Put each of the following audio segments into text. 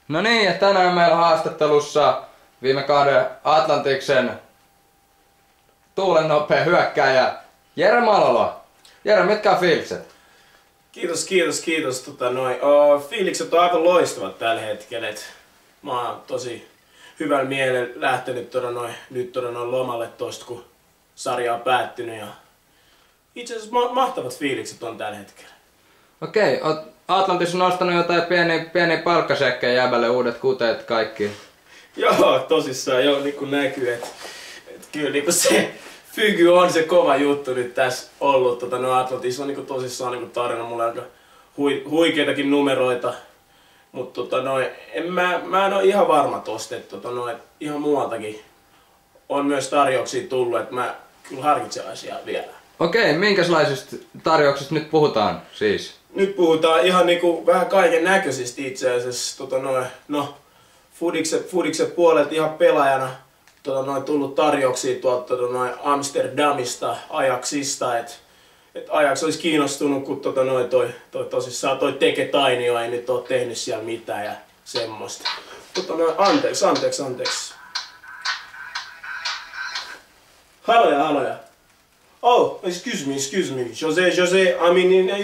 No niin, ja tänään meillä haastattelussa viime kauden Atlantiksen tuulen nopea hyökkääjä Jere Malolo. Jere, mitkä on fiilikset? Kiitos. Fiilikset on aivan loistavat tällä hetkellä. Mä oon tosi hyvällä mielellä lähtenyt nyt lomalle tosta, kun sarja on päättynyt. Ja itse asiassa mahtavat fiilikset on tällä hetkellä. Okei, oot Atlantissa nostanut jotain pieniä palkkasekkejä jäbälle, uudet kuteet, kaikki. Joo, tosissaan joo, niin kuin näkyy, että kyllä niin kuin se Fygy on se kova juttu nyt tässä ollut. Atlantissa on niin kuin tosissaan niin kuin tarina, mulla on aika huikeitakin numeroita. Mutta mä en ole ihan varma tosta, että ihan muualtakin on myös tarjouksia tullut, että mä kyllä harkitsen asiaa vielä. Okei, minkälaisista tarjouksista nyt puhutaan siis? Nyt puhutaan ihan niinku vähän kaiken näköisistä itse asiassa. Fudiksen puolelta ihan pelaajana tullut tarjouksia tuolta Amsterdamista, Ajaxista, että Ajax olisi kiinnostunut, kun tosissaan toi Teke Tainio ei nyt ole tehnyt siellä mitään ja semmoista. Anteeksi. Haloja. Oh, excuse me. Jose, I'm in an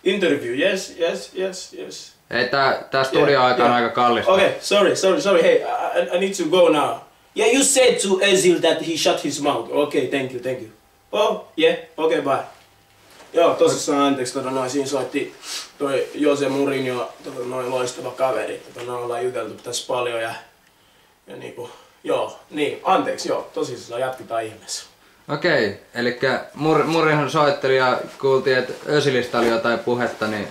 interview, yes. Ei, tää studio-aika on aika kallista. Okay, sorry, hey, I need to go now. Yeah, you said to Özil that he shut his mouth. Okay, thank you. Oh, yeah, okay, bye. Joo, tosissaan anteeksi, siinä soitti toi Jose Mourinho, loistava kaveri. Ollaan juteltu tässä paljon ja niinku, anteeksi, tosissaan jatketaan ihmeessä. Okei, elikkä Mourinho soitteli ja kuultiin, että Özilistä oli jotain puhetta, niin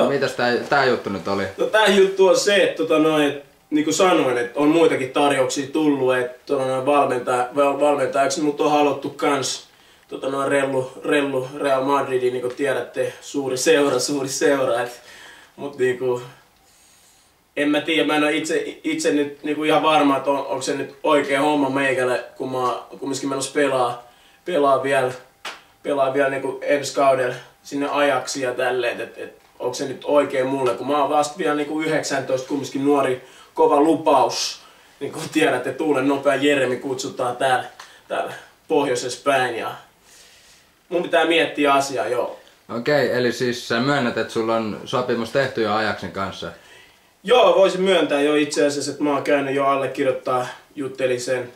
mitäs tää juttu nyt oli? No tää juttu on se, että niin kuin sanoin, että on muitakin tarjouksia tullut, että valmentajaksi mut on haluttu kans Rellu Real Madridin, niin kuin tiedätte, suuri seura, mut niinku en mä tiedä, mä en ole itse nyt niinku ihan varma, että onko se nyt oikea homma meikälle, kun mä kumminkin menossa pelaa vielä niinku ensi kaudella sinne Ajaxiin ja tälleen, että onko se nyt oikein mulle, kun mä oon vasta vielä niinku 19, kumminkin nuori, kova lupaus. Niin kuin tiedätte, tuulen nopea Jeremi kutsutaan täällä pohjoisessa päin ja mun pitää miettiä asiaa, joo. Okei, eli siis sä myönnät, että sulla on sopimus tehty jo Ajaxin kanssa? Joo, voisin myöntää jo itse asiassa, että mä oon käynyt jo allekirjoittaa, juttelin sen.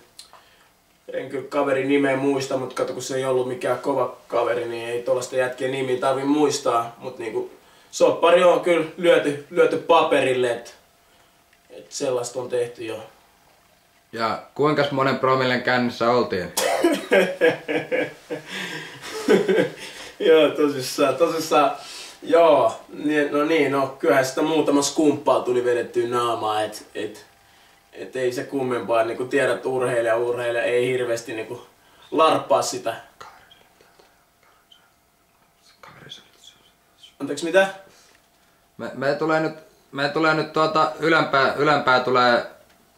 En kyllä kaverin nimeä muista, mutta kato kun se ei ollut mikään kova kaveri, niin ei tuollaista jätkien nimiä tarvi muistaa. Mutta niinku, soppari on kyllä lyöty paperille, että sellaista on tehty jo. Ja kuinka monen promillen kännissä oltiin? Joo, tosissaan. Joo, kyllähän sitä muutama skumppaa tuli vedettyä naamaa, et ei se kummempaa, niin kuin tiedät, urheilija ei hirveästi niin kuin larppaa sitä. Anteeksi, mitä? Me tulee nyt ylempää tulee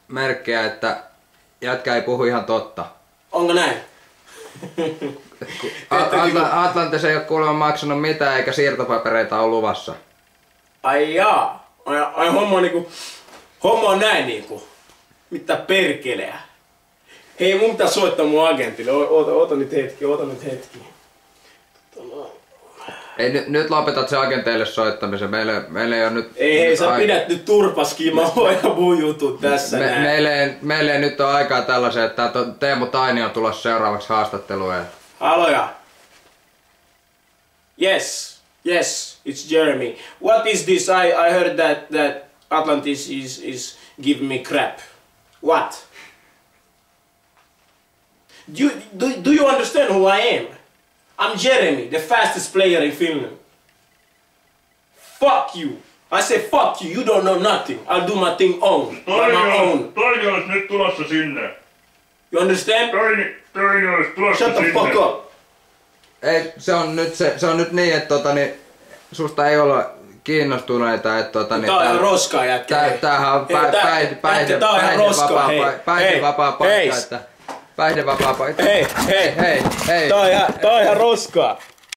merkkejä, että jätkä ei puhu ihan totta. Onko näin? Atlantis ei ole kuulemma maksanut mitään eikä siirtopapereita ole luvassa. Ai jaa. Ai homma on näin niinku. Mitä perkeleä. Hei, mun pitää soittaa mun agentille. Ota nyt hetki. Ei, nyt lopetat se agenteille soittamisen. Meillä ei ole nyt... Ei, sä pidät nyt turpaskin, mä hoidan mun jutut tässä näin. Meillä ei nyt ole aikaa tällaiseen, että Teemu Tainio on tulossa seuraavaksi haastatteluun. Haloja. Yes, it's Jeremy. What is this? I heard that Atlantis is giving me crap. What? Do you understand who I am? I'm Jeremy, the fastest player in Finland. Fuck you. I say fuck you. You don't know nothing. I'll do my thing by my own. Toini olisi nyt tulossa sinne. You understand? Toini olisi tulossa sinne. Shut the fuck up. Ei, se on nyt niin, että susta ei olla kiinnostuneita, että tää on ihan roskaa jätkä. Tämähän on päihdevapaa paikka, että päihdevapaa paikka. Hei. Tää on ihan roskaa.